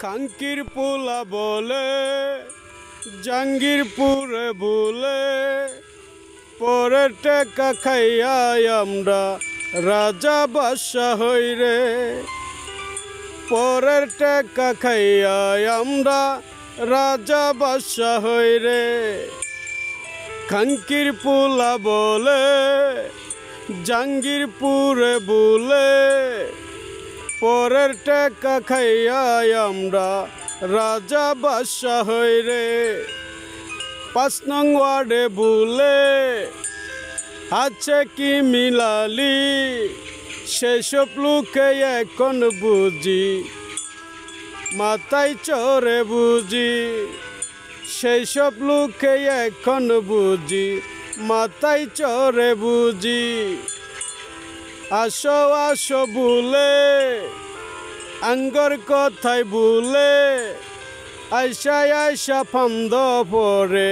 খাঙ্কির পোলা বলে জাঙ্গিরপুরে বলে পরে টেকা খাইয়া আমরা রাজা বাদশাহ হই রে। পরের টেকা খাইয়া আমরা রাজা বাদশাহ হই রে। খাঙ্কির পোলা বলে জাঙ্গিরপুরে বলে পরের টেকা খাইয়া আমরা রাজা বাদশাহ হই রে। ৫ নং ওয়ার্ডে বলে আছে কি মিলালি সেসব লোকে এখন বুঝি মাথায় চড়ে বুঝি। সেই সব লোকে এখন বুঝি মাথায় চড়ে বুঝি। আসো আসো বলে আঙ্গর কথায় বলে আইসা আইসা ফান্দ পরে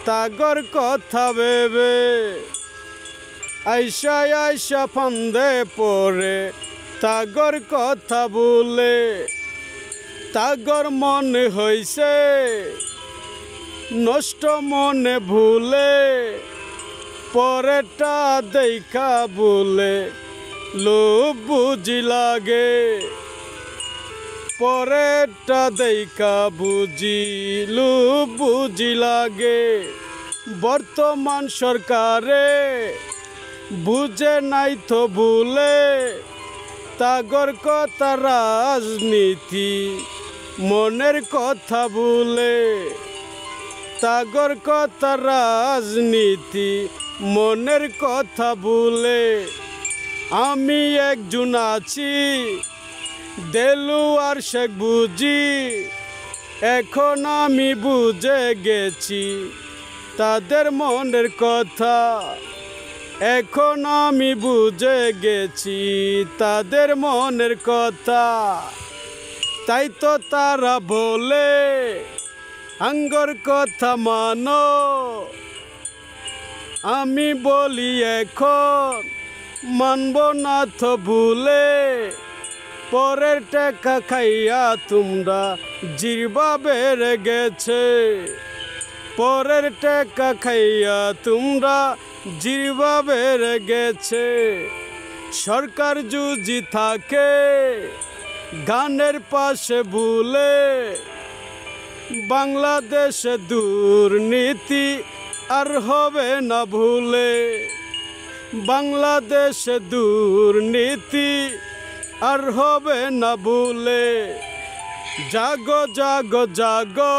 তাগর কথা ভেবে। আইসা আইসা ফান্দে পরে তাগর কথা বলে। তাগর মনে হইছে নষ্ট মনে ভুলে পরেটা দেখা বলে লোভ বুঝি লাগে। পরেটা দেখা বুঝি লোভ বুঝি লাগে। বর্তমান সরকারে বুঝে নাই তো ভুলে তাগর কথা রাজনীতি মনের কথা ভুলে। তাগর কথা রাজনীতি মনের কথা ভুলে। আমি একজন আছি দেলোয়ার শেখ বুঝি। এখন আমি বুঝে গেছি তাদের মনের কথা। এখন আমি বুঝে গেছি তাদের মনের কথা। তাই তো তারা বলে আঙ্গর কথা মানো। আমি বলি এখন মানব না তো ভুলে। পরের টাকা খাইয়া তোমরা জিরবা বেড়ে গেছে। পরের টাকা খাইয়া তোমরা জিরবা বেড়ে গেছে। সরকার যদি থাকে গানের পাশে ভুলে বাংলাদেশে দুর্নীতি আর হবে না ভুলে। বাংলাদেশে দুর্নীতি আর হবে না ভুলে। জাগো জাগো জাগো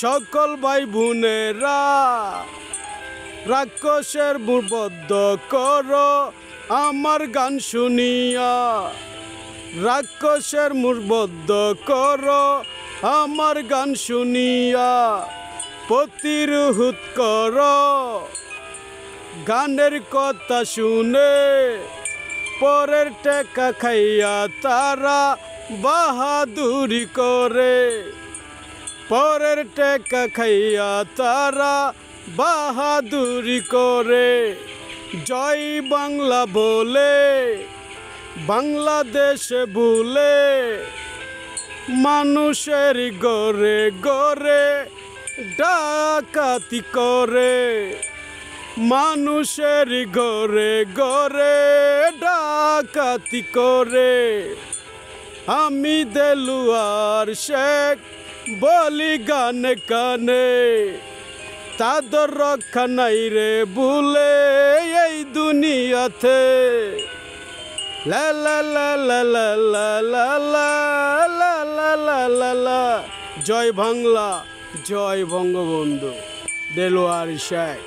সকল ভাই বোনেরা রাক্ষসের বদ্ধ করো আমার গান শুনিয়া। রাক্ষসের বদ্ধ করো আমার গান শুনিয়া। প্রতিরোধ করো গানের কথা শুনে। পরের টেকা খাইয়া তারা বাহাদুরি করে। পরের টেকা খাইয়া তারা বাহাদুরি করে। জয় বাংলা বলে বাংলাদেশে বলে মানুষের গড়ে গড়ে ডাকাতি করে। মানুষের ঘরে ঘরে ডাকাতি করে। আমি দেলোয়ার শেখ বলি গানে কানে তাদের রক্ষা নাই রে বলে এই দুনিয়াতে। লা লা লা লা লা লা লা লা লা লা লা লা। জয় বাংলা জয় বঙ্গবন্ধু দেলোয়ার শেখ।